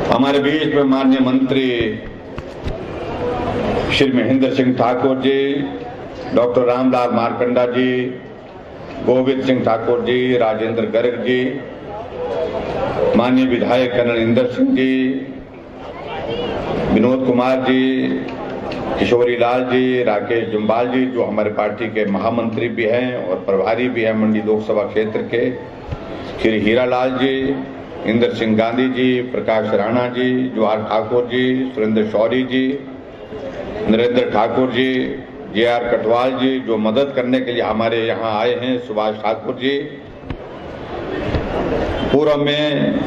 हमारे बीच में माननीय मंत्री श्री महेंद्र सिंह ठाकुर जी, डॉक्टर रामलाल मारकंडा जी, गोविंद सिंह ठाकुर जी, राजेंद्र गर्ग जी, माननीय विधायक कर्नल इंदर सिंह जी, विनोद कुमार जी, किशोरी लाल जी, राकेश जुम्बाल जी, जो हमारे पार्टी के महामंत्री भी हैं और प्रभारी भी हैं मंडी लोकसभा क्षेत्र के, श्री हीरालाल जी, इंदर सिंह गांधी जी, प्रकाश राणा जी, जवाहर ठाकुर जी, सुरेंद्र शौरी जी, नरेंद्र ठाकुर जी, JR कटवाल जी, जो मदद करने के लिए हमारे यहाँ आए हैं, सुभाष ठाकुर जी, पूर्व में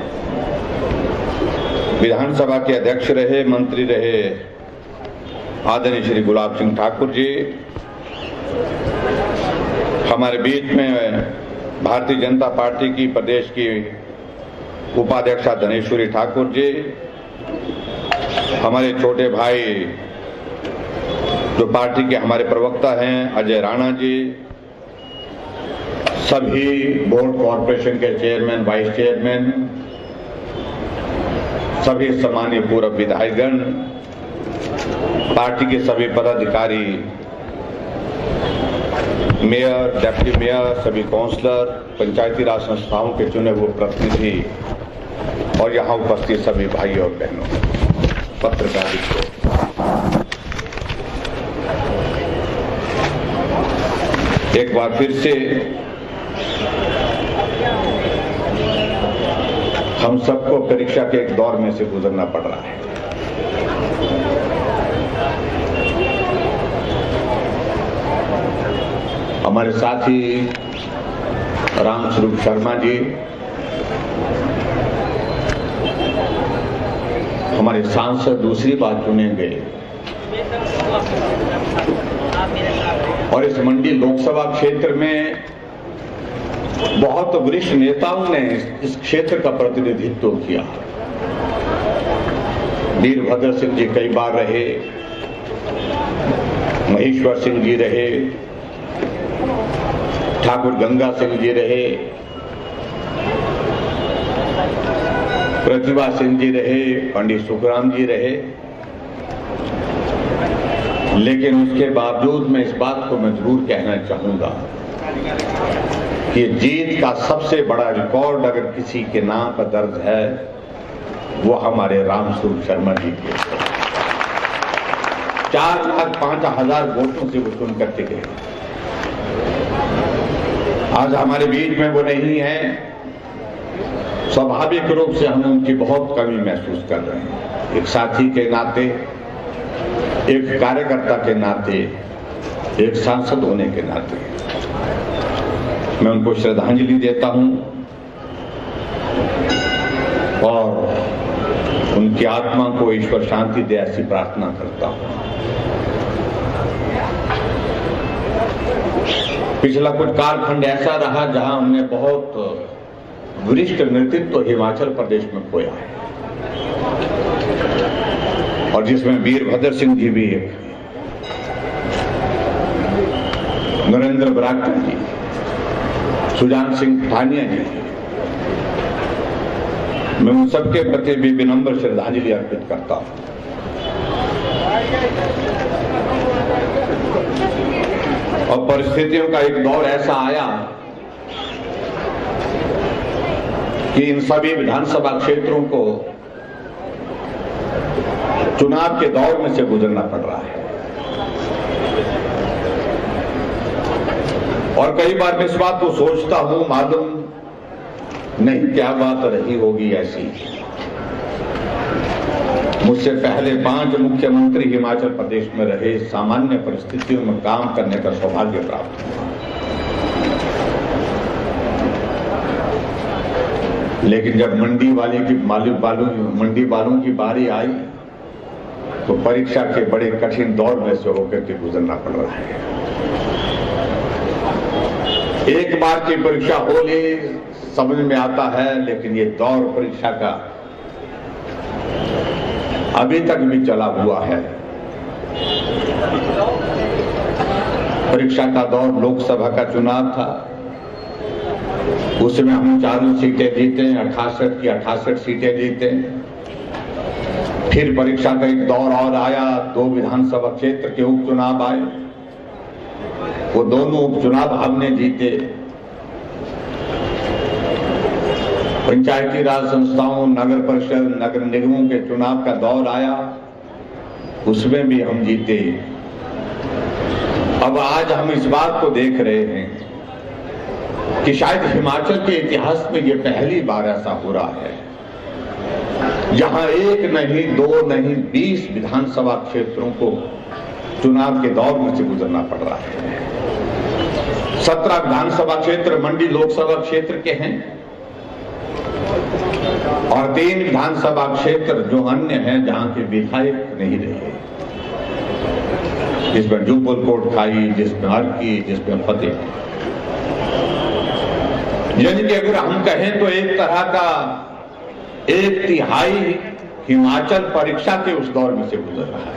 विधानसभा के अध्यक्ष रहे, मंत्री रहे आदरणीय श्री गुलाब सिंह ठाकुर जी, हमारे बीच में भारतीय जनता पार्टी की प्रदेश की उपाध्यक्षा धनेश्वरी ठाकुर जी, हमारे छोटे भाई जो पार्टी के हमारे प्रवक्ता हैं अजय राणा जी, सभी बोर्ड कॉरपोरेशन के चेयरमैन, वाइस चेयरमैन, सभी सम्मानीय पूर्व विधायकगण, पार्टी के सभी पदाधिकारी, मेयर, डिप्टी मेयर, सभी काउंसलर, पंचायती राज संस्थाओं के चुने हुए प्रतिनिधि और यहाँ उपस्थित सभी भाई और बहनों, पत्रकार मित्रों, एक बार फिर से हम सबको परीक्षा के एक दौर में से गुजरना पड़ रहा है। हमारे साथी रामस्वरूप शर्मा जी, हमारे सांसद दूसरी बार चुने गए और इस मंडी लोकसभा क्षेत्र में बहुत वरिष्ठ नेताओं ने इस क्षेत्र का प्रतिनिधित्व किया। वीरभद्र सिंह जी कई बार रहे, महेश्वर सिंह जी रहे, ठाकुर गंगा सिंह जी रहे, प्रतिभा सिंह जी रहे, पंडित सुखराम जी रहे, लेकिन उसके बावजूद मैं इस बात को मैं जरूर कहना चाहूंगा कि जीत का सबसे बड़ा रिकॉर्ड अगर किसी के नाम पर दर्ज है वो हमारे रामस्वरूप शर्मा जी के 4,05,000 वोटों से वो चुन करके गए। आज हमारे बीच में वो नहीं है, स्वाभाविक रूप से हम उनकी बहुत कमी महसूस कर रहे हैं। एक साथी के नाते, एक कार्यकर्ता के नाते, एक सांसद होने के नाते मैं उनको श्रद्धांजलि देता हूं और उनकी आत्मा को ईश्वर शांति दे ऐसी प्रार्थना करता हूं। पिछला कुछ कालखंड ऐसा रहा जहां हमने बहुत वरिष्ठ नेतृत्व हिमाचल प्रदेश में खोया है और जिसमें वीरभद्र सिंह जी भी एक, नरेंद्र बरागटा जी, सुजान सिंह पठानिया जी, मैं उन सबके प्रति भी विनम्र श्रद्धांजलि अर्पित करता हूं। और परिस्थितियों का एक दौर ऐसा आया कि इन सभी विधानसभा क्षेत्रों को चुनाव के दौर में से गुजरना पड़ रहा है और कई बार मैं इस बात को सोचता हूं, मालूम नहीं क्या बात रही होगी ऐसी। मुझसे पहले 5 मुख्यमंत्री हिमाचल प्रदेश में रहे, सामान्य परिस्थितियों में काम करने का सौभाग्य प्राप्त हुआ, लेकिन जब मंडी वालों की बारी आई तो परीक्षा के बड़े कठिन दौर में से होकर के गुजरना पड़ रहा है। एक बार की परीक्षा हो ली समझ में आता है, लेकिन ये दौर परीक्षा का अभी तक भी चला हुआ है। परीक्षा का दौर लोकसभा का चुनाव था, उसमें हम 4 सीटें जीते, 68 की 68 सीटें जीते। फिर परीक्षा का एक दौर और आया, 2 विधानसभा क्षेत्र के उपचुनाव आए, वो दोनों उपचुनाव हमने जीते। पंचायती राज संस्थाओं, नगर परिषद, नगर निगमों के चुनाव का दौर आया, उसमें भी हम जीते। अब आज हम इस बात को देख रहे हैं कि शायद हिमाचल के इतिहास में ये पहली बार ऐसा हो रहा है जहां 1 नहीं, 2 नहीं, 20 विधानसभा क्षेत्रों को चुनाव के दौर में से गुजरना पड़ रहा है। 17 विधानसभा क्षेत्र मंडी लोकसभा क्षेत्र के हैं और 3 विधानसभा क्षेत्र जो अन्य हैं जहां के विधायक नहीं रहे, जिसमें जुब्बल कोटखाई, जिसमें हरकी, जिसमें फतेह। यानी कि अगर हम कहें तो एक तरह का 1/3 हिमाचल परीक्षा के उस दौर में से गुजर रहा है।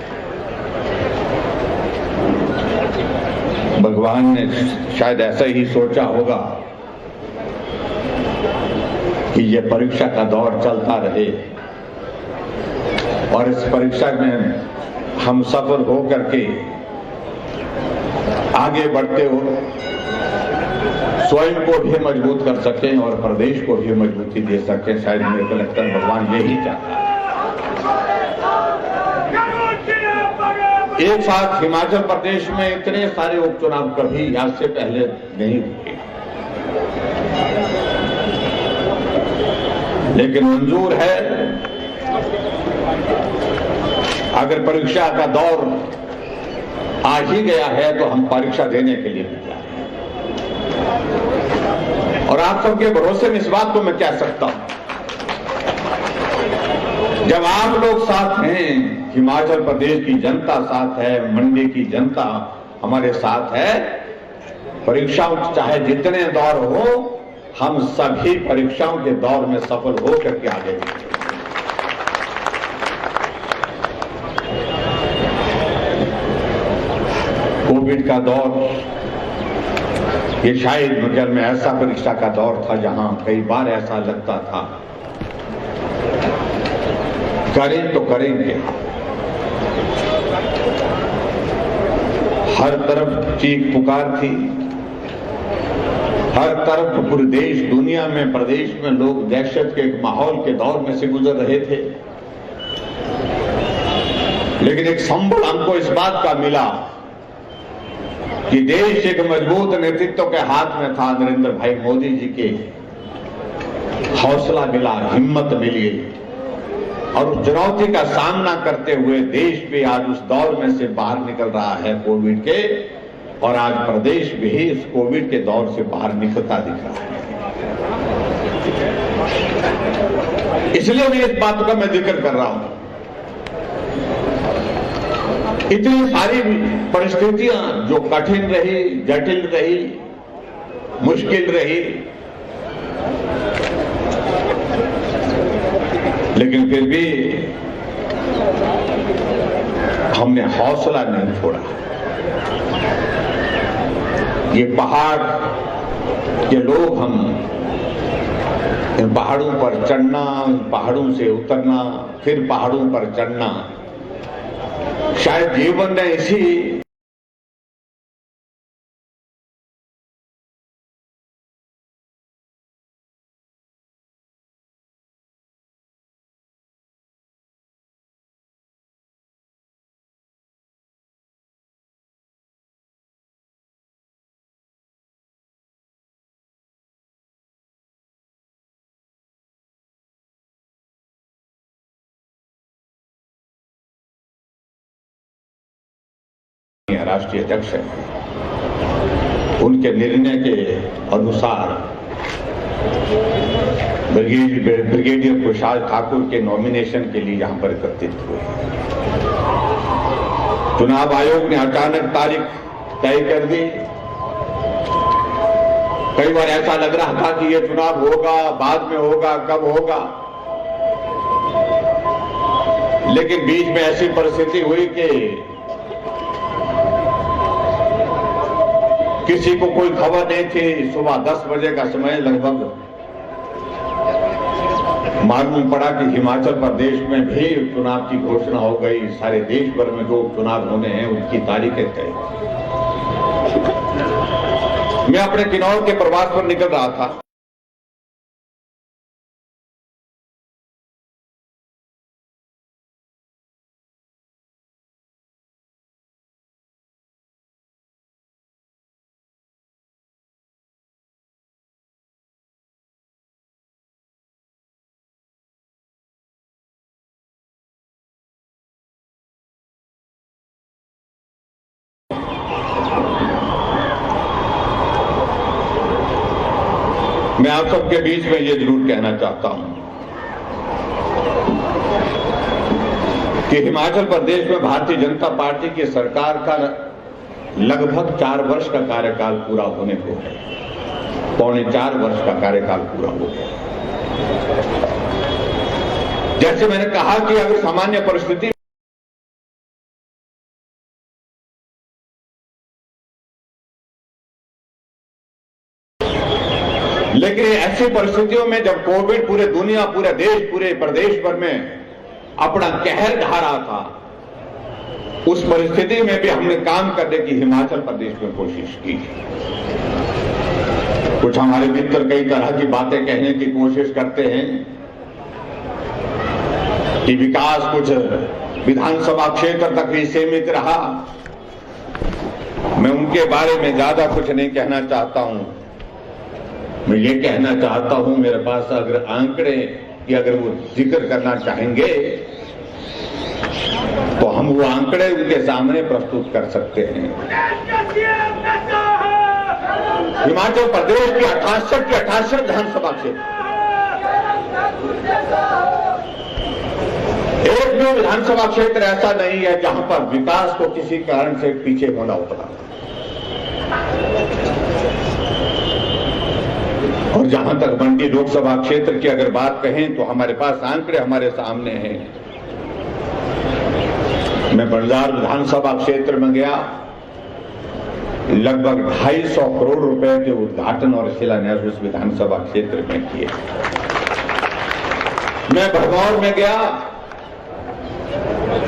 भगवान ने शायद ऐसा ही सोचा होगा कि ये परीक्षा का दौर चलता रहे और इस परीक्षा में हम सफल हो करके आगे बढ़ते हो, स्वयं को भी मजबूत कर सकें और प्रदेश को भी मजबूती दे सकें। शायद मेरे को लगता है भगवान यही चाहता है। एक साथ हिमाचल प्रदेश में इतने सारे उपचुनाव कभी आज से पहले नहीं हुए, लेकिन मंजूर है। अगर परीक्षा का दौर आ ही गया है तो हम परीक्षा देने के लिए भी तैयार हैं। और आप सबके भरोसे में इस बात को मैं कह सकता हूं, जब आप लोग साथ हैं, हिमाचल प्रदेश की जनता साथ है, मंडी की जनता हमारे साथ है, परीक्षाओं चाहे जितने दौर हो, हम सभी परीक्षाओं के दौर में सफल हो करके आगे बढ़ेंगे। कोविड का दौर ये शायद मगर में ऐसा परीक्षा का दौर था जहां कई बार ऐसा लगता था करें तो करेंगे। हर तरफ चीख पुकार थी, हर तरफ पूरे देश, दुनिया में, प्रदेश में लोग दहशत के एक माहौल के दौर में से गुजर रहे थे। लेकिन एक संबल हमको इस बात का मिला कि देश एक मजबूत नेतृत्व के हाथ में था। नरेंद्र भाई मोदी जी के हौसला मिला, हिम्मत मिली और उस चुनौती का सामना करते हुए देश भी आज उस दौर में से बाहर निकल रहा है कोविड के, और आज प्रदेश भी इस कोविड के दौर से बाहर निकलता दिख रहा है। इसलिए मैं इस बात का मैं जिक्र कर रहा हूं। इतनी सारी परिस्थितियां जो कठिन रही, जटिल रही, मुश्किल रही, लेकिन फिर भी हमने हौसला नहीं छोड़ा। ये पहाड़ के लोग, हम इन पहाड़ों पर चढ़ना, पहाड़ों से उतरना, फिर पहाड़ों पर चढ़ना, शायद जीवन ने इसी राष्ट्रीय अध्यक्ष है, उनके निर्णय के अनुसार ब्रिगेडियर खुशहाल ठाकुर के नॉमिनेशन के लिए यहां पर एकत्रित हुए। चुनाव आयोग ने अचानक तारीख तय कर दी। कई बार ऐसा लग रहा था कि यह चुनाव होगा, बाद में होगा, कब होगा, लेकिन बीच में ऐसी परिस्थिति हुई कि किसी को कोई खबर नहीं थी। सुबह 10 बजे का समय लगभग मालूम पड़ा कि हिमाचल प्रदेश में भी चुनाव की घोषणा हो गई। सारे देश भर में जो चुनाव होने हैं उनकी तारीखें तय। मैं अपने किन्नौर के प्रवास पर निकल रहा था। मैं आप सबके बीच में ये जरूर कहना चाहता हूं कि हिमाचल प्रदेश में भारतीय जनता पार्टी की सरकार का लगभग 4 वर्ष का कार्यकाल पूरा होने को है। 3.25 वर्ष का कार्यकाल पूरा हो गया। जैसे मैंने कहा कि अगर सामान्य परिस्थिति लेकिन ऐसी परिस्थितियों में जब कोविड पूरे दुनिया, पूरे देश, पूरे प्रदेश भर में अपना कहर ढा रहा था, उस परिस्थिति में भी हमने काम करने की हिमाचल प्रदेश में कोशिश की। कुछ हमारे मित्र कई तरह की बातें कहने की कोशिश करते हैं कि विकास कुछ विधानसभा क्षेत्र तक ही सीमित रहा। मैं उनके बारे में ज्यादा कुछ नहीं कहना चाहता हूं। मैं ये कहना चाहता हूं, मेरे पास अगर आंकड़े की अगर वो जिक्र करना चाहेंगे तो हम वो आंकड़े उनके सामने प्रस्तुत कर सकते हैं। हिमाचल प्रदेश की 68 विधानसभा क्षेत्र, एक भी विधानसभा क्षेत्र ऐसा नहीं है जहां पर विकास को किसी कारण से पीछे होना पड़ा। और जहां तक मंडी लोकसभा क्षेत्र की अगर बात कहें तो हमारे पास आंकड़े हमारे सामने हैं। मैं बंजार विधानसभा क्षेत्र में गया, लगभग 250 करोड़ रुपए के उद्घाटन और शिलान्यास उस विधानसभा क्षेत्र में किए। मैं भरमौर में गया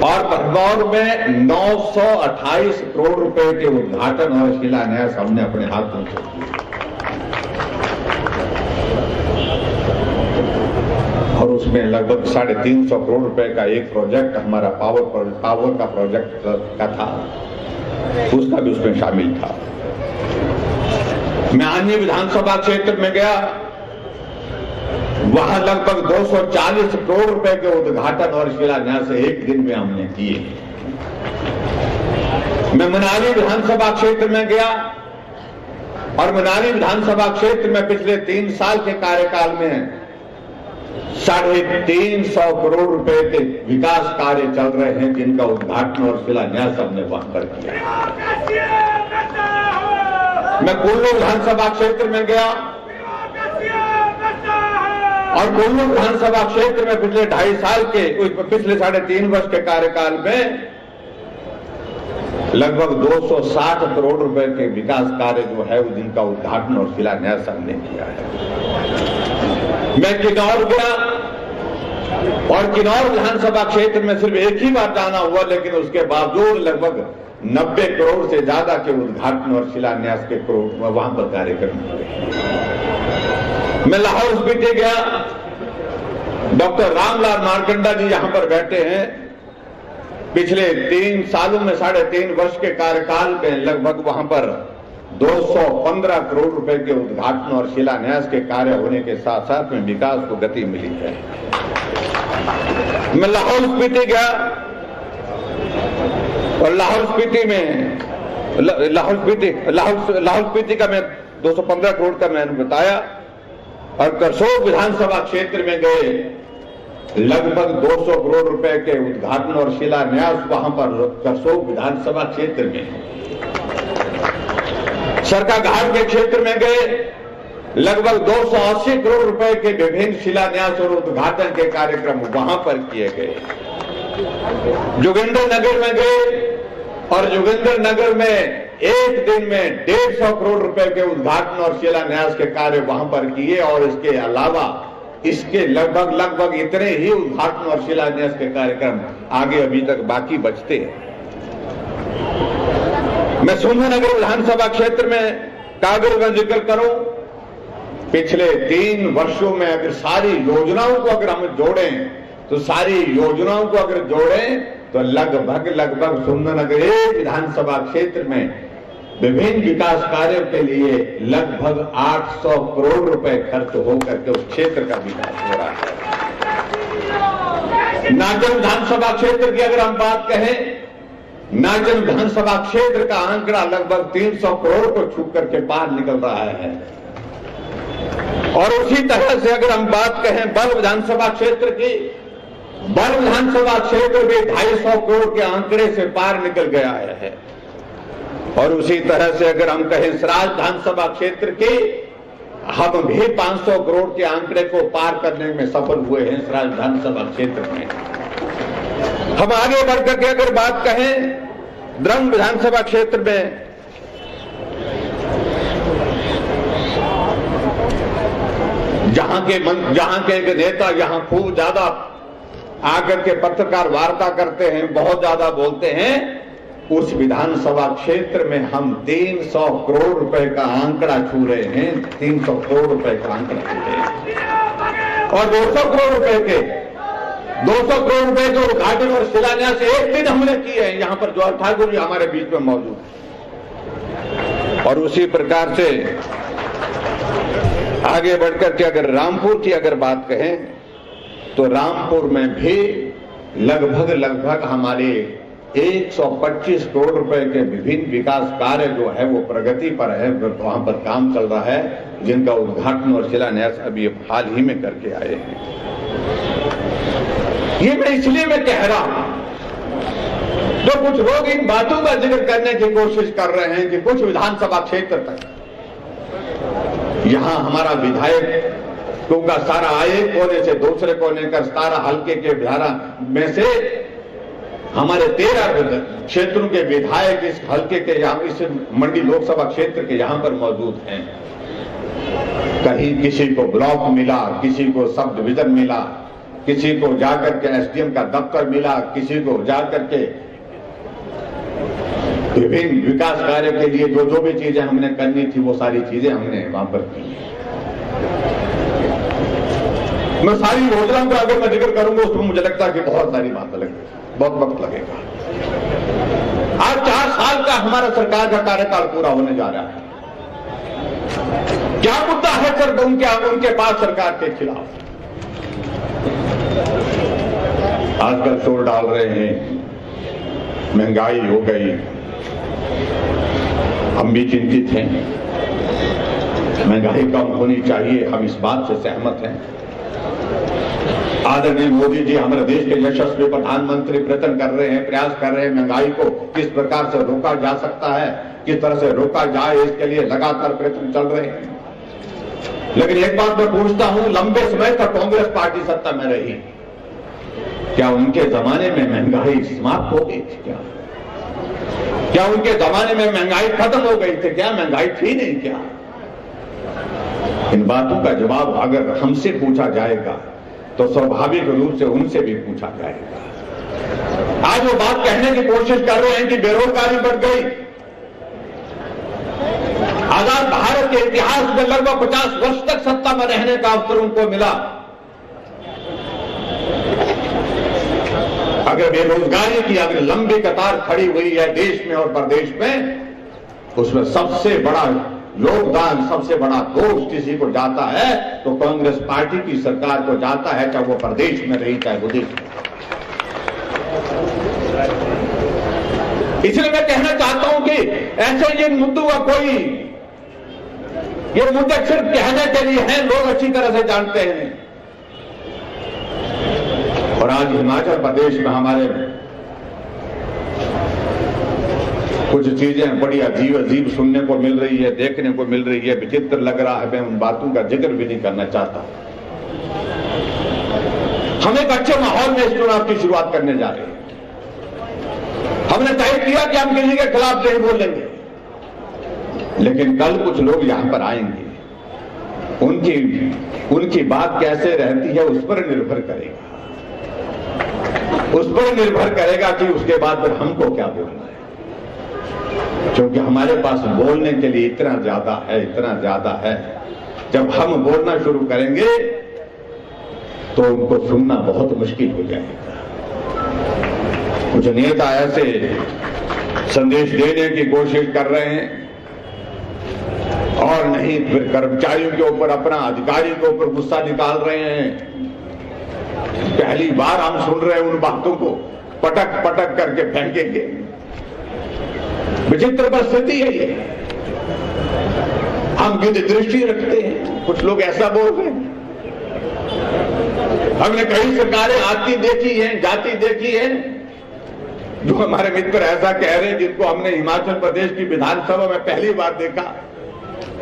और भरमौर में 928 करोड़ रुपए के उद्घाटन और शिलान्यास हमने अपने हाथों से किए। और उसमें लगभग 350 करोड़ रुपए का एक प्रोजेक्ट हमारा पावर का प्रोजेक्ट का था, उसका भी उसमें शामिल था। मैं अन्य विधानसभा क्षेत्र में गया, वहां लगभग 240 करोड़ रुपए के उद्घाटन और शिलान्यास एक दिन में हमने किए। मैं मनाली विधानसभा क्षेत्र में गया और मनाली विधानसभा क्षेत्र में पिछले 3 साल के कार्यकाल में 350 करोड़ रुपए के विकास कार्य चल रहे हैं, जिनका उद्घाटन और शिलान्यास हमने वहां पर किया। मैं कुल्लू विधानसभा क्षेत्र में गया और कुल्लू विधानसभा क्षेत्र में पिछले 2.5 साल के, पिछले 3.5 वर्ष के कार्यकाल में लगभग 260 करोड़ रुपए के विकास कार्य जो है जिनका उद्घाटन और शिलान्यास हमने किया है। मैं किन्नौर गया और किन्नौर विधानसभा क्षेत्र में सिर्फ एक ही बार जाना हुआ, लेकिन उसके बावजूद लगभग 90 करोड़ से ज्यादा के उद्घाटन और शिलान्यास के करोड़ वहां पर कार्यक्रम हुए। मैं लाहौल स्पीति गया, डॉक्टर रामलाल मारकंडा जी यहां पर बैठे हैं। पिछले 3 सालों में 3.5 वर्ष के कार्यकाल में लगभग वहां पर 215 करोड़ रुपए के उद्घाटन और शिलान्यास के कार्य होने के साथ साथ में विकास को गति मिली है। मैं लाहौल स्पीति गया और लाहौल स्पीति का मैं 215 करोड़ का मैंने बताया। और करसोग विधानसभा क्षेत्र में गए, लगभग 200 करोड़ रुपए के उद्घाटन और शिलान्यास वहां पर करसोग विधानसभा क्षेत्र में। सरकाघाट के क्षेत्र में गए, लगभग 280 करोड़ रुपए के विभिन्न शिलान्यास और उद्घाटन के कार्यक्रम वहां पर किए गए। जोगिंद्र नगर में गए और जोगिंद्र नगर में एक दिन में 150 करोड़ रुपए के उद्घाटन और शिलान्यास के कार्य वहां पर किए और इसके अलावा इसके लगभग इतने ही उद्घाटन और शिलान्यास के कार्यक्रम आगे अभी तक बाकी बचते हैं। मैं सुंदरनगर विधानसभा क्षेत्र में कागज का जिक्र करूं, पिछले 3 वर्षों में अगर सारी योजनाओं को अगर हम जोड़ें तो सारी योजनाओं को अगर जोड़ें तो लगभग सुंदरनगर एक विधानसभा क्षेत्र में विभिन्न विकास कार्यों के लिए लगभग 800 करोड़ रुपए खर्च होकर के उस क्षेत्र का विकास हो रहा है। नाचन विधानसभा क्षेत्र की अगर हम बात कहें, नाचन विधानसभा क्षेत्र का आंकड़ा लगभग 300 करोड़ को छू करके पार निकल रहा है। और उसी तरह से अगर हम बात कहें बल विधानसभा क्षेत्र की, बल विधानसभा क्षेत्र भी 250 करोड़ के आंकड़े से पार निकल गया है। और उसी तरह से अगर हम कहें सराज विधानसभा क्षेत्र की, हम भी 500 करोड़ के आंकड़े को पार करने में सफल हुए हैं सराज विधानसभा क्षेत्र में। हम आगे बढ़कर के अगर बात कहें द्रंग विधानसभा क्षेत्र में, जहां के एक नेता यहां खूब ज्यादा आकर के पत्रकार वार्ता करते हैं, बहुत ज्यादा बोलते हैं, उस विधानसभा क्षेत्र में हम 300 करोड़ रुपए का आंकड़ा छू रहे हैं। 300 करोड़ रुपए का आंकड़ा छू रहे हैं। और 200 करोड़ रुपए के 200 करोड़ रुपए के उद्घाटन और शिलान्यास एक दिन हमने किए हैं। यहां पर जवाहर ठाकुर जी हमारे बीच में मौजूद है। और उसी प्रकार से आगे बढ़कर के अगर रामपुर की अगर बात कहें तो रामपुर में भी लगभग हमारे 125 करोड़ रुपए के विभिन्न विकास कार्य जो है वो प्रगति पर है, वहां पर काम चल रहा है, जिनका उद्घाटन और शिलान्यास अभी हाल ही में करके आए हैं। ये मैं इसलिए मैं कह रहा हूं, तो कुछ लोग इन बातों का जिक्र करने की कोशिश कर रहे हैं कि कुछ विधानसभा क्षेत्र तक यहां हमारा विधायक का सारा एक कोने से दूसरे कोने का सारा हल्के के धारा में से हमारे 13 क्षेत्रों के विधायक इस हल्के के यहाँ इस मंडी लोकसभा क्षेत्र के यहाँ पर मौजूद हैं। कहीं किसी को ब्लॉक मिला, किसी को सब डिवीजन मिला, किसी को जाकर के एसडीएम का दफ्तर मिला, किसी को जाकर के विभिन्न विकास कार्य के लिए जो भी चीजें हमने करनी थी वो सारी चीजें हमने वहां पर की। मैं सारी योजनाओं का अगर मैं जिक्र करूंगा उसमें मुझे लगता है कि बहुत सारी बातें लगेगी, बहुत वक्त लगेगा। आज 4 साल का हमारा सरकार का कार्यकाल पूरा होने जा रहा है। क्या मुद्दा है सर उनके पास सरकार के खिलाफ? आजकल शोर डाल रहे हैं, महंगाई हो गई, हम भी चिंतित हैं, महंगाई कम होनी चाहिए, हम इस बात से सहमत हैं। आदरणीय मोदी जी हमारे देश के यशस्वी प्रधानमंत्री प्रयत्न कर रहे हैं, प्रयास कर रहे हैं, महंगाई को किस प्रकार से रोका जा सकता है, किस तरह से रोका जाए, इसके लिए लगातार प्रयत्न चल रहे हैं। लेकिन एक बात मैं पूछता हूं, लंबे समय तक कांग्रेस पार्टी सत्ता में रही, क्या उनके जमाने में महंगाई समाप्त हो गई थी? क्या उनके जमाने में महंगाई खत्म हो गई थी? क्या महंगाई थी नहीं? क्या इन बातों का जवाब अगर हमसे पूछा जाएगा तो स्वाभाविक रूप से उनसे भी पूछा जाएगा। आज वो बात कहने की कोशिश कर रहे हैं कि बेरोजगारी बढ़ गई। आजाद भारत के इतिहास में लगभग 50 वर्ष तक सत्ता में रहने का अवसर उनको मिला। अगर बेरोजगारी की अगर लंबी कतार खड़ी हुई है देश में और प्रदेश में, उसमें सबसे बड़ा योगदान, सबसे बड़ा दोष किसी को जाता है तो कांग्रेस पार्टी की सरकार को जाता है, चाहे वो प्रदेश में रही चाहे वो देश में। इसलिए मैं कहना चाहता हूं कि ऐसे ये मुद्दों का ये मुद्दे सिर्फ कहने के लिए हैं, लोग अच्छी तरह से जानते हैं। और आज हिमाचल प्रदेश में हमारे कुछ चीजें बड़ी अजीब सुनने को मिल रही है, देखने को मिल रही है, विचित्र लग रहा है। मैं उन बातों का जिक्र भी नहीं करना चाहता। हम एक अच्छे माहौल में इस चुनाव की शुरुआत करने जा रहे हैं। हमने तय किया कि हम किसी के खिलाफ नहीं बोलेंगे, लेकिन कल कुछ लोग यहां पर आएंगे, उनकी बात कैसे रहती है उस पर निर्भर करेगा, उस पर निर्भर करेगा कि उसके बाद फिर हमको क्या बोलना है। क्योंकि हमारे पास बोलने के लिए इतना ज्यादा है, जब हम बोलना शुरू करेंगे तो उनको सुनना बहुत मुश्किल हो जाएगा। कुछ नेता ऐसे संदेश देने की कोशिश कर रहे हैं और नहीं फिर कर्मचारियों के ऊपर, अपना अधिकारी के ऊपर गुस्सा निकाल रहे हैं। पहली बार हम सुन रहे हैं उन बातों को पटक पटक करके फेंकेंगे। विचित्र परिस्थिति है ये। हम विधि दृष्टि रखते हैं, कुछ लोग ऐसा बोल रहे हैं। हमने कई सरकारें आती देखी हैं, जाती देखी हैं, जो हमारे मित्र ऐसा कह रहे हैं जिनको हमने हिमाचल प्रदेश की विधानसभा में पहली बार देखा।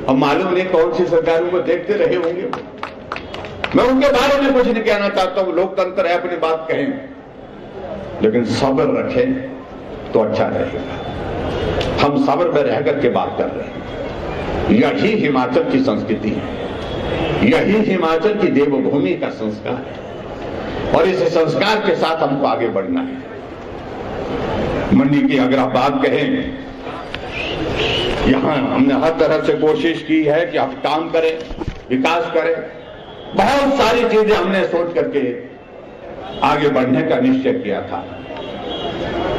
हम मालूम नहीं कौन सी सरकारों को देखते रहे होंगे। मैं उनके बारे में कुछ नहीं कहना चाहता हूं, लोकतंत्र है, अपनी बात कहें, लेकिन सब्र रखें तो अच्छा रहेगा। हम सब्र में रह करके बात कर रहे हैं। यही हिमाचल की संस्कृति है, यही हिमाचल की देवभूमि का संस्कार है और इस संस्कार के साथ हमको आगे बढ़ना है। मंडी की अगर आप बात कहें, यहां हमने हर तरह से कोशिश की है कि आप काम करें, विकास करें। बहुत सारी चीजें हमने सोच करके आगे बढ़ने का निश्चय किया था,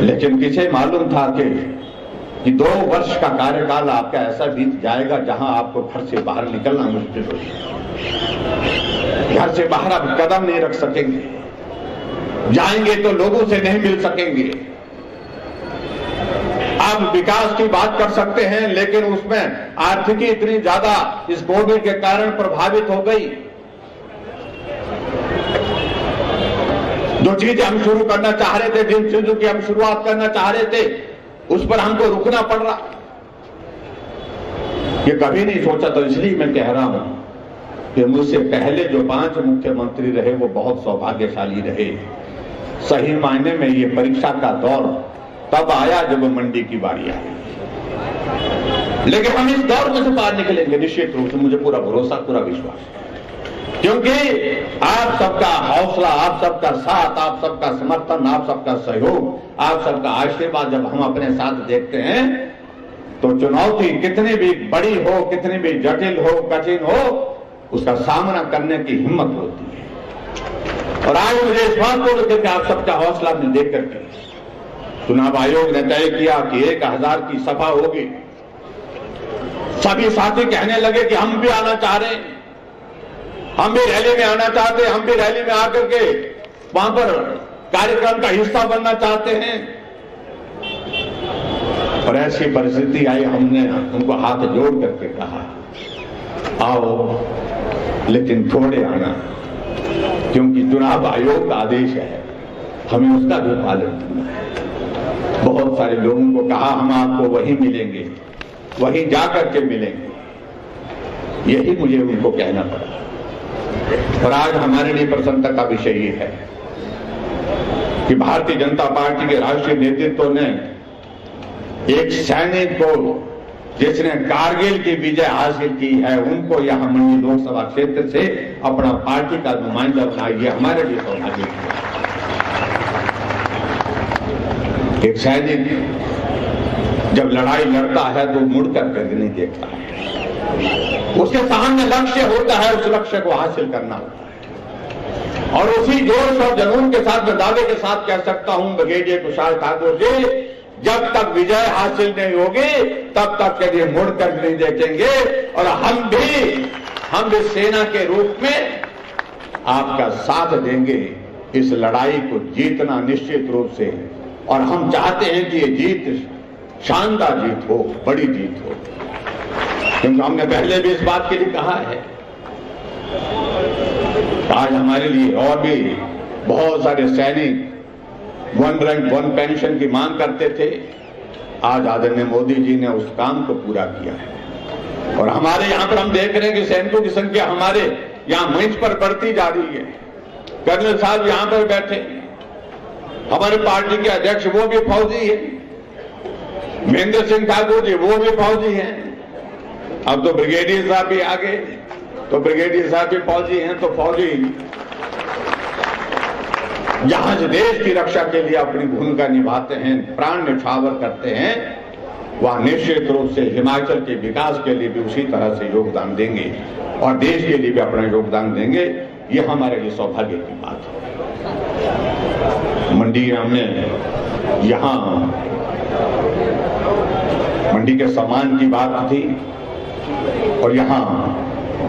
लेकिन किसे मालूम था कि 2 वर्ष का कार्यकाल आपका ऐसा बीत जाएगा जहां आपको घर से बाहर निकलना मुश्किल होगी। घर से बाहर आप कदम नहीं रख सकेंगे, जाएंगे तो लोगों से नहीं मिल सकेंगे। आप विकास की बात कर सकते हैं, लेकिन उसमें आर्थिकी इतनी ज्यादा इस कोविड के कारण प्रभावित हो गई। जो चीजें हम शुरू करना चाह रहे थे, जिन चीजों की हम शुरुआत करना चाह रहे थे, उस पर हमको रुकना पड़ रहा। ये कभी नहीं सोचा, तो इसलिए मैं कह रहा हूं कि मुझसे पहले जो 5 मुख्यमंत्री रहे वो बहुत सौभाग्यशाली रहे। सही मायने में ये परीक्षा का दौर तब आया जब मंडी की बारी आई, लेकिन हम इस दौर में से बाहर निकलेंगे निश्चित रूप से, मुझे पूरा भरोसा, पूरा विश्वास है। क्योंकि आप सबका हौसला, आप सबका साथ, आप सबका समर्थन, आप सबका सहयोग, आप सबका आशीर्वाद जब हम अपने साथ देखते हैं तो चुनौती कितनी भी बड़ी हो, कितनी भी जटिल हो, कठिन हो, उसका सामना करने की हिम्मत होती है। और आज मुझे इस बात को लेकर आप सबका हौसला में देख करके चुनाव आयोग ने तय किया कि 1000 की सभा होगी। सभी साथी कहने लगे कि हम भी आना चाह रहे हैं, हम भी रैली में आना चाहते हैं, हम भी रैली में आकर के वहां पर कार्यक्रम का हिस्सा बनना चाहते हैं। और ऐसी परिस्थिति आई, हमने उनको हाथ जोड़ करके कहा आओ, लेकिन थोड़े आना, क्योंकि चुनाव आयोग का आदेश है, हमें उसका भी पालन करना है। बहुत सारे लोगों को कहा हम आपको वहीं मिलेंगे, वहीं जाकर के मिलेंगे। यही मुझे उनको कहना पड़ा। और आज हमारे लिए प्रसन्नता का विषय ये है कि भारतीय जनता पार्टी के राष्ट्रीय नेतृत्व ने एक सैनिक को, जिसने कारगिल की विजय हासिल की है, उनको यहां मंडी लोकसभा क्षेत्र से अपना पार्टी का नुमाइंदा बनाया। हमारे लिए सौभाग्य है। एक सैनिक जब लड़ाई लड़ता है तो मुड़कर कर नहीं देखता है, उसके सामने लक्ष्य होता है, उस लक्ष्य को हासिल करना होता है। और उसी जोश और जुनून के साथ, मैं दावे के साथ कह सकता हूं ब्रिगेडियर कुशाल ठाकुर जी, जब तक विजय हासिल नहीं होगी तब तक के लिए मुड़कर नहीं देखेंगे। और हम भी सेना के रूप में आपका साथ देंगे इस लड़ाई को जीतना निश्चित रूप से। और हम चाहते हैं कि ये जीत शानदार जीत हो, बड़ी जीत हो, क्योंकि हमने पहले भी इस बात के लिए कहा है। आज हमारे लिए और भी बहुत सारे सैनिक 1 रैंक 1 पेंशन की मांग करते थे। आज आदरणीय मोदी जी ने उस काम को पूरा किया है। और हमारे यहाँ पर हम देख रहे हैं कि सैनिकों की संख्या हमारे यहाँ मंच पर बढ़ती जा रही है। कर्नल साहब यहाँ पर बैठे, हमारे पार्टी के अध्यक्ष वो भी फौजी है, महेंद्र सिंह ठाकुर जी वो भी फौजी हैं, अब तो ब्रिगेडियर साहब भी आ गए, तो ब्रिगेडियर साहब भी फौजी हैं, तो फौजी जहां से देश की रक्षा के लिए अपनी भूमिका निभाते हैं, प्राण न्यौछावर करते हैं, वह निश्चित रूप से हिमाचल के विकास के लिए भी उसी तरह से योगदान देंगे और देश के लिए भी अपना योगदान देंगे। ये हमारे लिए सौभाग्य की बात है। मंडी हमने यहाँ मंडी के सम्मान की बात थी और यहाँ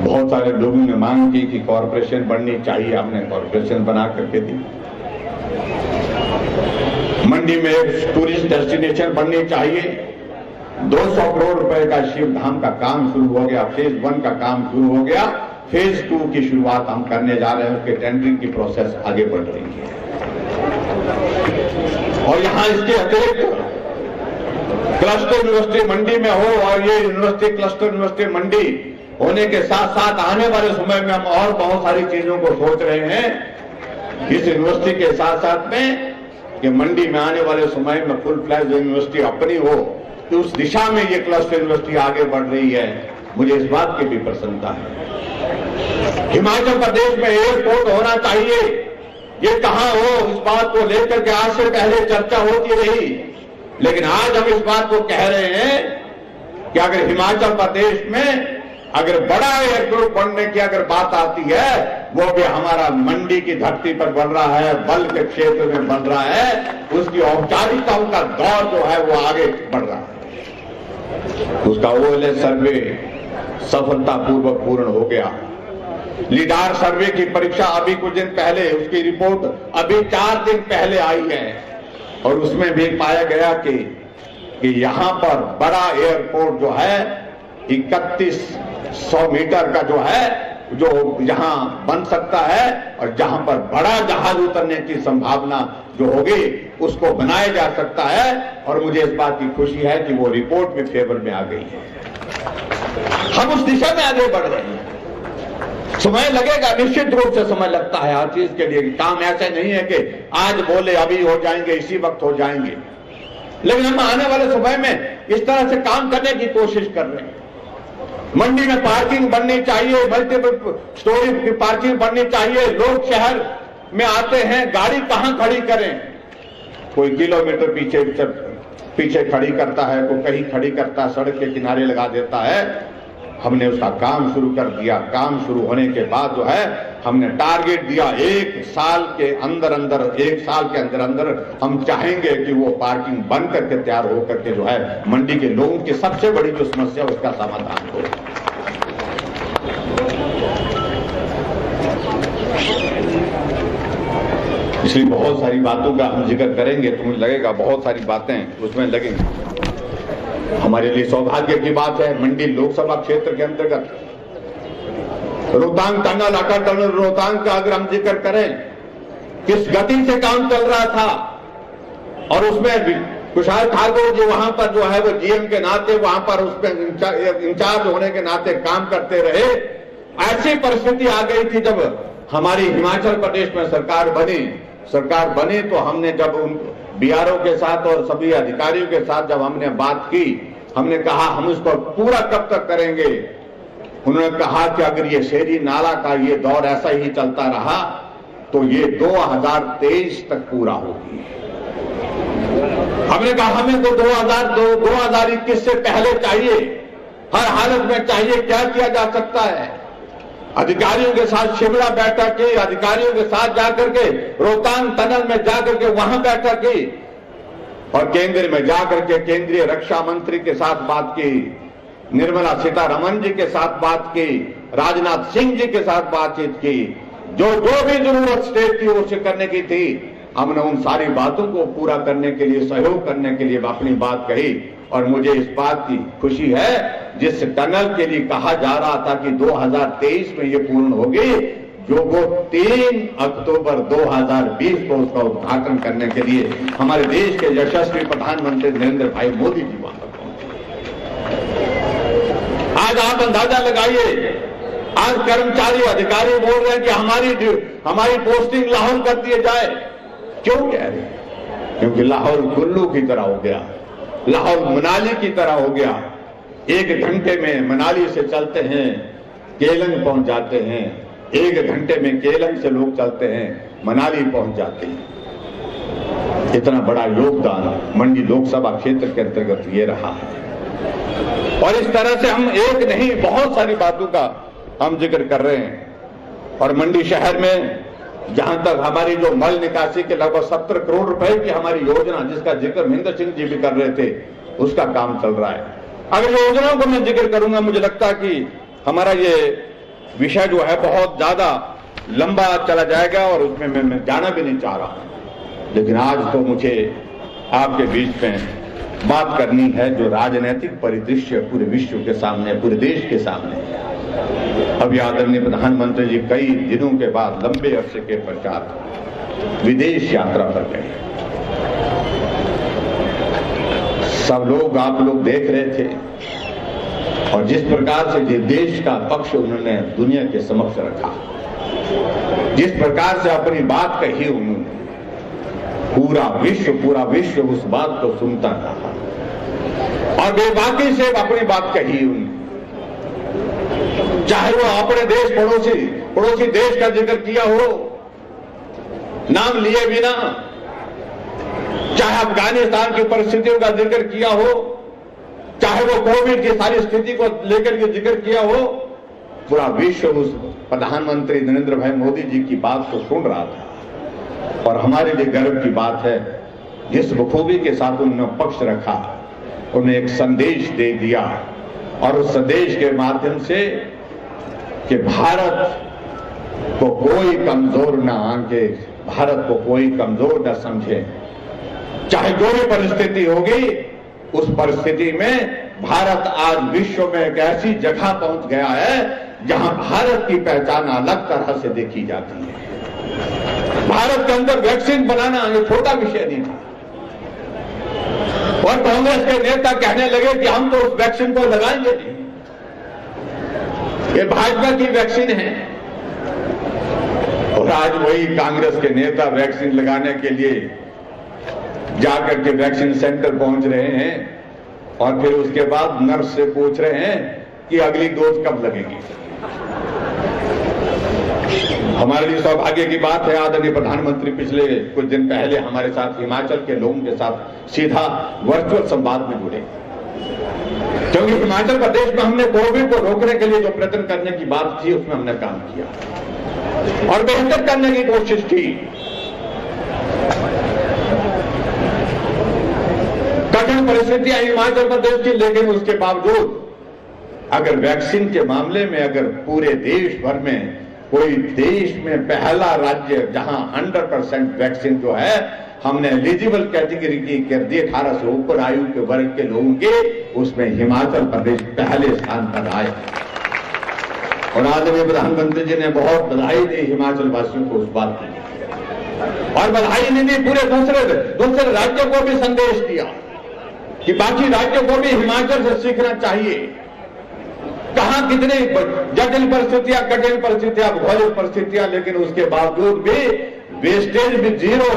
बहुत सारे लोगों ने मांग की कि कॉरपोरेशन बननी चाहिए, हमने कॉरपोरेशन बना करके दी। मंडी में एक टूरिस्ट डेस्टिनेशन बननी चाहिए। 200 करोड़ रुपए का शिव धाम का काम शुरू हो गया, फेज 1 का काम शुरू हो गया, फेज 2 की शुरुआत हम करने जा रहे हैं, उसके टेंडरिंग की प्रोसेस आगे बढ़ रही है। और यहां इसके अतिरिक्त क्लस्टर यूनिवर्सिटी मंडी में हो और ये यूनिवर्सिटी क्लस्टर यूनिवर्सिटी मंडी होने के साथ साथ आने वाले समय में हम और बहुत सारी चीजों को सोच रहे हैं इस यूनिवर्सिटी के साथ साथ में कि मंडी में आने वाले समय में फुल फ्लैश यूनिवर्सिटी अपनी हो, तो उस दिशा में ये क्लस्टर यूनिवर्सिटी आगे बढ़ रही है। मुझे इस बात की भी प्रसन्नता है। हिमाचल प्रदेश में एयरपोर्ट होना चाहिए, ये कहां हो, इस बात को लेकर के आज से पहले चर्चा होती रही, लेकिन आज हम इस बात को कह रहे हैं कि अगर हिमाचल प्रदेश में अगर बड़ा एयरपोर्ट बनने की अगर बात आती है, वो भी हमारा मंडी की धरती पर बन रहा है, बल के क्षेत्र में बन रहा है, उसकी औपचारिकताओं का दौर जो है वो आगे बढ़ रहा है। उसका ओएलएस सर्वे सफलतापूर्वक पूर्ण हो गया। लीडार सर्वे की परीक्षा अभी कुछ दिन पहले, उसकी रिपोर्ट अभी 4 दिन पहले आई है और उसमें भी पाया गया कि यहां पर बड़ा एयरपोर्ट जो है 3100 मीटर का जो है, जो यहां बन सकता है और जहां पर बड़ा जहाज उतरने की संभावना जो होगी उसको बनाया जा सकता है। और मुझे इस बात की खुशी है कि वो रिपोर्ट में फेवर में आ गई है। हम उस दिशा में आगे बढ़ रहे हैं। समय लगेगा, निश्चित रूप से समय लगता है हर चीज के लिए। काम ऐसे नहीं है कि आज बोले अभी हो जाएंगे, इसी वक्त हो जाएंगे, लेकिन हम आने वाले समय में इस तरह से काम करने की कोशिश कर रहे हैं। मंडी में पार्किंग बननी चाहिए, मल्टीपल स्टोरी की पार्किंग बननी चाहिए। लोग शहर में आते हैं, गाड़ी कहां खड़ी करें, कोई किलोमीटर पीछे खड़ी करता है, कोई कहीं खड़ी करता है, सड़क के किनारे लगा देता है। हमने उसका काम शुरू कर दिया। काम शुरू होने के बाद जो है हमने टारगेट दिया 1 साल के अंदर अंदर हम चाहेंगे कि वो पार्किंग बन करके तैयार हो करके जो है मंडी के लोगों की सबसे बड़ी जो समस्या उसका समाधान हो। इसलिए बहुत सारी बातों का हम जिक्र करेंगे तो मुझे लगेगा बहुत सारी बातें उसमें लगेंगी। हमारे लिए सौभाग्य की बात है, मंडी लोकसभा क्षेत्र के अंतर्गत रोहतांग टनल, अटल टनल रोहतांग का अगर हम जिक्र करें, किस गति से काम चल रहा था और उसमें कुशाल ठाकुर जी वहां पर जो है वो जीएम के नाते वहां पर उसमें इंचार्ज होने के नाते काम करते रहे। ऐसी परिस्थिति आ गई थी जब हमारी हिमाचल प्रदेश में सरकार बनी तो हमने जब उन बीआरओ के साथ और सभी अधिकारियों के साथ जब हमने बात की, हमने कहा हम इसको पूरा कब तक करेंगे। उन्होंने कहा कि अगर ये शेरी नाला का ये दौर ऐसा ही चलता रहा तो ये 2023 तक पूरा होगी। हमने कहा हमें तो 2021 से पहले चाहिए, हर हालत में चाहिए। क्या किया जा सकता है? अधिकारियों के साथ शिमला बैठक की, अधिकारियों के साथ जाकर के रोहतांग टनल में जाकर के वहां बैठक की और केंद्र में जाकर के केंद्रीय रक्षा मंत्री के साथ बात की, निर्मला सीतारमण जी के साथ बात की, राजनाथ सिंह जी के साथ बातचीत की। जो भी जरूरत स्टेट की ओर से करने की थी, हमने उन सारी बातों को पूरा करने के लिए, सहयोग करने के लिए अपनी बात कही। और मुझे इस बात की खुशी है जिस टनल के लिए कहा जा रहा था कि 2023 में ये पूर्ण होगी, जो वो 3 अक्टूबर 2020 को उसका उद्घाटन करने के लिए हमारे देश के यशस्वी प्रधानमंत्री नरेंद्र भाई मोदी जी वहां पर पहुंचे। आज आप अंदाजा लगाइए, आज कर्मचारी अधिकारी बोल रहे हैं कि हमारी पोस्टिंग लाहौर कर दिए जाए। क्यों कह रहे हैं? क्योंकि लाहौर कुल्लू की तरह हो गया, लाहौर मनाली की तरह हो गया। 1 घंटे में मनाली से चलते हैं केलंग पहुंच जाते हैं, 1 घंटे में केलंग से लोग चलते हैं मनाली पहुंच जाते हैं। इतना बड़ा योगदान मंडी लोकसभा क्षेत्र के अंतर्गत ये रहा है। और इस तरह से हम एक नहीं बहुत सारी बातों का हम जिक्र कर रहे हैं। और मंडी शहर में जहां तक हमारी जो मल निकासी के लगभग 70 करोड़ रुपए की हमारी योजना, जिसका जिक्र महेंद्र सिंह जी भी कर रहे थे, उसका काम चल रहा है। अगर योजनाओं को मैं जिक्र करूंगा, मुझे लगता है कि हमारा ये विषय जो है बहुत ज्यादा लंबा चला जाएगा और उसमें मैं जाना भी नहीं चाह रहा। लेकिन आज तो मुझे आपके बीच में बात करनी है जो राजनीतिक परिदृश्य पूरे विश्व के सामने, पूरे देश के सामने है। अभी आदरणीय प्रधानमंत्री जी कई दिनों के बाद लंबे अरसे के पश्चात विदेश यात्रा पर गए। सब लोग, आप लोग देख रहे थे और जिस प्रकार से देश का पक्ष उन्होंने दुनिया के समक्ष रखा, जिस प्रकार से अपनी बात कही उन्होंने, पूरा विश्व उस बात को सुनता रहा और बेबाकी से अपनी बात कही उन्होंने। चाहे वो अपने देश पड़ोसी देश का जिक्र किया हो नाम लिए बिना, चाहे अफगानिस्तान की परिस्थितियों का जिक्र किया हो, चाहे वो कोविड की सारी स्थिति को लेकर के जिक्र किया हो, पूरा विश्व उस प्रधानमंत्री नरेंद्र भाई मोदी जी की बात को सुन रहा था। और हमारे लिए गर्व की बात है जिस बखूबी के साथ उन्होंने पक्ष रखा, उन्हें एक संदेश दे दिया और उस संदेश के माध्यम से कि भारत को कोई कमजोर न आंके, भारत को कोई कमजोर न समझे, चाहे जो भी परिस्थिति होगी उस परिस्थिति में भारत आज विश्व में एक ऐसी जगह पहुंच गया है जहां भारत की पहचान अलग तरह से देखी जाती है। भारत के अंदर वैक्सीन बनाना ये छोटा विषय नहीं था और कांग्रेस के नेता कहने लगे कि हम तो उस वैक्सीन को लगाएंगे नहीं, ये भाजपा की वैक्सीन है। और आज वही कांग्रेस के नेता वैक्सीन लगाने के लिए जाकर के वैक्सीन सेंटर पहुंच रहे हैं और फिर उसके बाद नर्स से पूछ रहे हैं कि अगली डोज कब लगेगी। हमारे लिए सौभाग्य की बात है, आदरणीय प्रधानमंत्री पिछले कुछ दिन पहले हमारे साथ हिमाचल के लोगों के साथ सीधा वर्चुअल संवाद में जुड़े, क्योंकि हिमाचल प्रदेश में हमने कोविड को रोकने के लिए जो प्रयत्न करने की बात थी उसमें हमने काम किया और बेहतर करने की कोशिश की। कठिन परिस्थितियां हिमाचल प्रदेश की, लेकिन उसके बावजूद अगर वैक्सीन के मामले में अगर पूरे देश भर में कोई देश में पहला राज्य जहां 100% वैक्सीन जो है हमने एलिजिबल कैटेगरी की कर दी 18 से ऊपर आयु के वर्ग के लोगों के, उसमें हिमाचल प्रदेश पहले स्थान पर आए। और आदरणीय प्रधानमंत्री जी ने बहुत बधाई दी हिमाचल वासियों को उस बात की, और बधाई नहीं दी, पूरे दूसरे राज्यों को भी संदेश दिया कि बाकी राज्यों को भी हिमाचल से सीखना चाहिए। कहां कितनी जटिल परिस्थितियां, कठिन परिस्थितियां, भौगोलिक परिस्थितियां, लेकिन उसके बावजूद भी वेस्टेज भी जीरो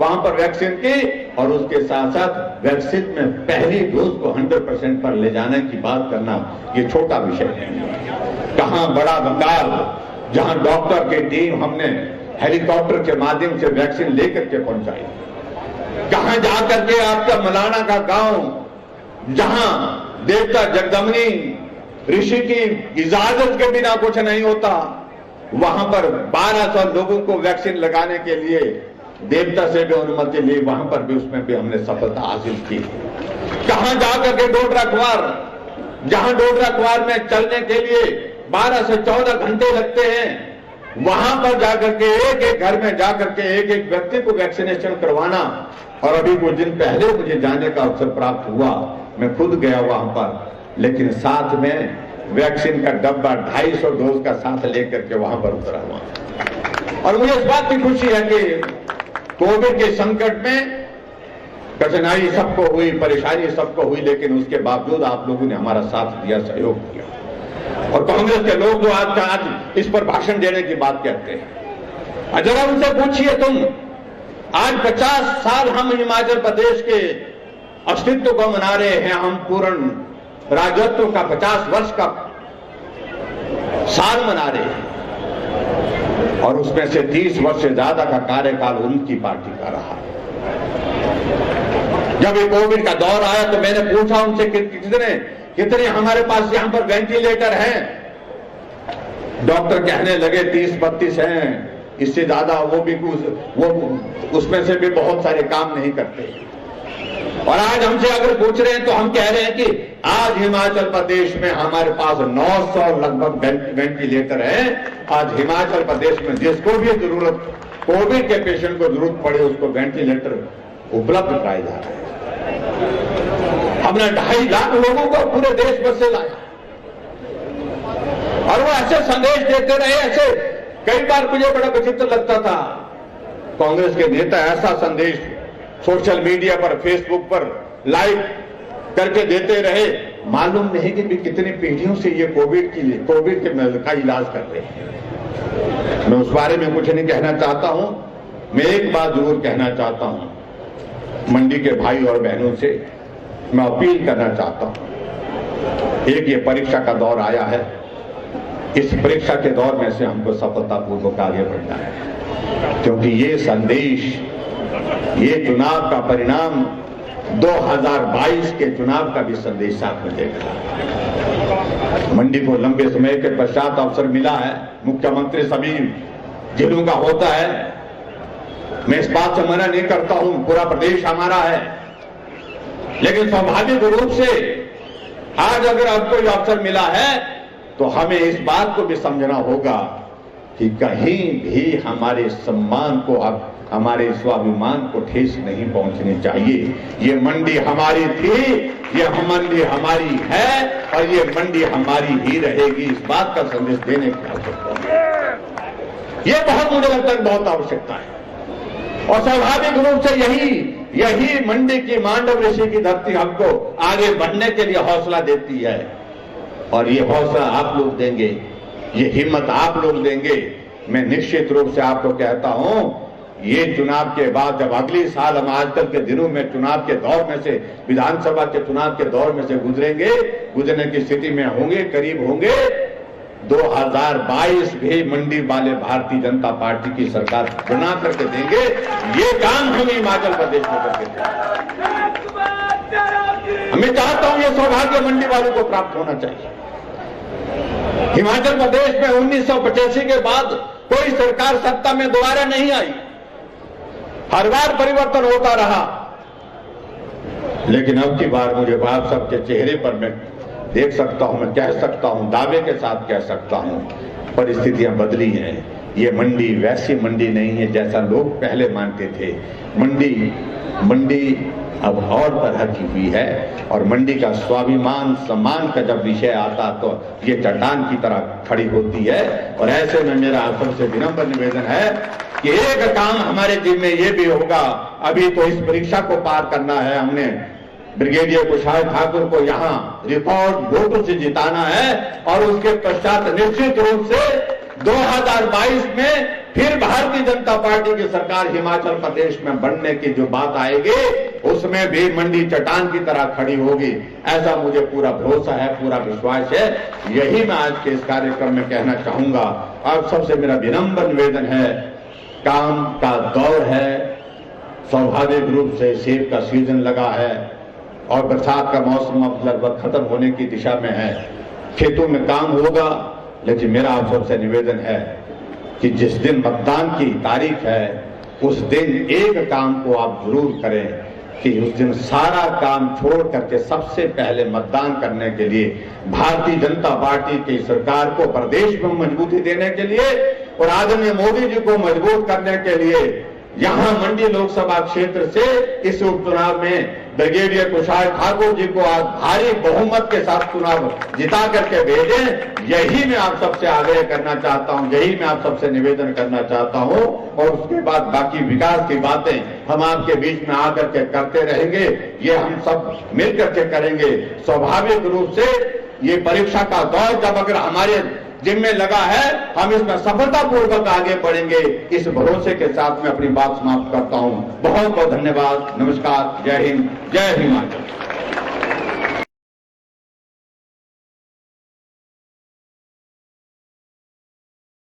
वहां पर वैक्सीन की, और उसके साथ साथ वैक्सीन में पहली डोज को 100% पर ले जाने की बात करना ये छोटा विषय नहीं है। कहां बड़ा बंगाल, जहां डॉक्टर की टीम हमने हेलीकॉप्टर के माध्यम से वैक्सीन लेकर के पहुंचाई, कहां जाकर के आपका मलाना का गांव जहां देवता जगदम्बिनी ऋषि की इजाजत के बिना कुछ नहीं होता, वहां पर 1200 लोगों को वैक्सीन लगाने के लिए देवता से भी अनुमति ली, वहां पर भी उसमें भी हमने सफलता हासिल की। कहां जाकर के डोडरा क्वार, जहां डोडरा क्वार में चलने के लिए 12 से 14 घंटे लगते हैं, वहां पर जाकर के एक एक घर में जाकर के एक एक व्यक्ति को वैक्सीनेशन करवाना। और अभी कुछ दिन पहले मुझे जाने का अवसर प्राप्त हुआ, मैं खुद गया वहां पर, लेकिन साथ में वैक्सीन का डब्बा 250 डोज का साथ लेकर के वहां पर उतरा हुआ। और मुझे इस बात की खुशी है कि कोविड के संकट में कठिनाई सबको हुई, परेशानी सबको हुई, लेकिन उसके बावजूद आप लोगों ने हमारा साथ दिया, सहयोग किया। और कांग्रेस के लोग जो आज इस पर भाषण देने की बात कहते हैं, जरा उनसे पूछिए, तुम आज 50 साल हम हिमाचल प्रदेश के अस्तित्व को मना रहे हैं, हम पूर्ण राजत्व का 50 वर्ष का साल मना रहे हैं और उसमें से 30 वर्ष से ज्यादा का कार्यकाल उनकी पार्टी का रहा। जब ये कोविड का दौर आया तो मैंने पूछा उनसे कितने हमारे पास यहां पर वेंटिलेटर हैं। डॉक्टर कहने लगे 30-32 हैं, इससे ज्यादा वो उसमें से भी बहुत सारे काम नहीं करते। और आज हमसे अगर पूछ रहे हैं तो हम कह रहे हैं कि आज हिमाचल प्रदेश में हमारे पास 900 लगभग वेंटिलेटर हैं। आज हिमाचल प्रदेश में जिसको भी जरूरत, कोविड के पेशेंट को जरूरत पड़े, उसको वेंटिलेटर उपलब्ध कराए जा रहे हैं। हमने 2.5 लाख लोगों को पूरे देश भर से लाया और वो ऐसे संदेश देते रहे। ऐसे कई बार मुझे बड़ा विचित्र लगता था, कांग्रेस के नेता ऐसा संदेश सोशल मीडिया पर, फेसबुक पर लाइव करके देते रहे, मालूम नहीं कि कितनी पीढ़ियों से ये कोविड का इलाज कर रहे हैं। मैं उस बारे में कुछ नहीं कहना चाहता हूं। मैं एक बात जरूर कहना चाहता हूं, मंडी के भाई और बहनों से मैं अपील करना चाहता हूं। एक ये परीक्षा का दौर आया है, इस परीक्षा के दौर में से हमको सफलतापूर्वक आगे बढ़ना है, क्योंकि ये संदेश, ये चुनाव का परिणाम 2022 के चुनाव का भी संदेश साथ में देखा। मंडी को लंबे समय के पश्चात अवसर मिला है। मुख्यमंत्री सभी जिलों का होता है, मैं इस बात से मना नहीं करता हूं, पूरा प्रदेश हमारा है, लेकिन स्वाभाविक रूप से आज अगर आपको ये अवसर मिला है तो हमें इस बात को भी समझना होगा कि कहीं भी हमारे सम्मान को, हमारे स्वाभिमान को ठेस नहीं पहुंचनी चाहिए। ये मंडी हमारी थी, ये मंडी हमारी है और ये मंडी हमारी ही रहेगी। इस बात का संदेश देने की आवश्यकता है। ये बहुत, मुझे लगता है बहुत आवश्यकता है। और स्वाभाविक रूप से यही मंडी की मांडव ऋषि की धरती हमको आगे बढ़ने के लिए हौसला देती है। और ये हौसला आप लोग देंगे, ये हिम्मत आप लोग देंगे। मैं निश्चित रूप से आपको कहता हूं, ये चुनाव के बाद जब अगली साल हम आजकल के दिनों में चुनाव के दौर में से, विधानसभा के चुनाव के दौर में से गुजरने की स्थिति में होंगे, करीब होंगे, 2022 भी मंडी वाले भारतीय जनता पार्टी की सरकार बना करके देंगे। ये काम हम हिमाचल प्रदेश में करके देंगे। मैं चाहता हूं ये सौभाग्य मंडी वालों को प्राप्त होना चाहिए। हिमाचल प्रदेश में 1985 के बाद कोई सरकार सत्ता में दोबारा नहीं आई, हर बार परिवर्तन होता रहा, लेकिन अब की बार मुझे आप सबके चेहरे पर मैं देख सकता हूं, मैं कह सकता हूं, दावे के साथ कह सकता हूं, परिस्थितियां बदली हैं। ये मंडी वैसी मंडी नहीं है जैसा लोग पहले मानते थे। मंडी अब और तरह की हुई है और मंडी का स्वाभिमान, सम्मान का जब विषय आता तो ये चट्टान की तरह खड़ी होती है। और ऐसे में मेरा आप सबसे विनम्र निवेदन है कि एक काम हमारे जिम्मे ये भी होगा, अभी तो इस परीक्षा को पार करना है, हमने ब्रिगेडियर कुशाल ठाकुर को यहाँ रिकॉर्ड वोटों से जिताना है और उसके पश्चात निश्चित रूप से 2022 में फिर भारतीय जनता पार्टी की सरकार हिमाचल प्रदेश में बनने की जो बात आएगी, उसमें भी मंडी चट्टान की तरह खड़ी होगी, ऐसा मुझे पूरा भरोसा है, पूरा विश्वास है। यही मैं आज के इस कार्यक्रम में कहना चाहूंगा। आप सबसे मेरा विनम्र निवेदन है, काम का दौर है, स्वाभाविक रूप से सेब का सीजन लगा है और बरसात का मौसम अब लगभग खत्म होने की दिशा में है, खेतों में काम होगा, लेकिन मेरा आप सबसे निवेदन है कि जिस दिन मतदान की तारीख है उस दिन एक काम को आप जरूर करें कि उस दिन सारा काम छोड़ करके सबसे पहले मतदान करने के लिए भारतीय जनता पार्टी की सरकार को प्रदेश में मजबूती देने के लिए और आदरणीय मोदी जी को मजबूत करने के लिए यहां मंडी लोकसभा क्षेत्र से इस उपचुनाव में ब्रिगेडियर कुशाल ठाकुर जी को आज भारी बहुमत के साथ चुनाव जिता करके भेजें। यही मैं आप सबसे आग्रह करना चाहता हूं, यही मैं आप सबसे निवेदन करना चाहता हूं। और उसके बाद बाकी विकास की बातें हम आपके बीच में आकर के करते रहेंगे, ये हम सब मिल करके करेंगे। स्वाभाविक रूप से ये परीक्षा का दौर जब अगर हमारे जिम्मे लगा है, हम इसमें सफलतापूर्वक आगे बढ़ेंगे, इस भरोसे के साथ मैं अपनी बात समाप्त करता हूं। बहुत बहुत धन्यवाद। नमस्कार। जय हिंद, जय हिमाचल।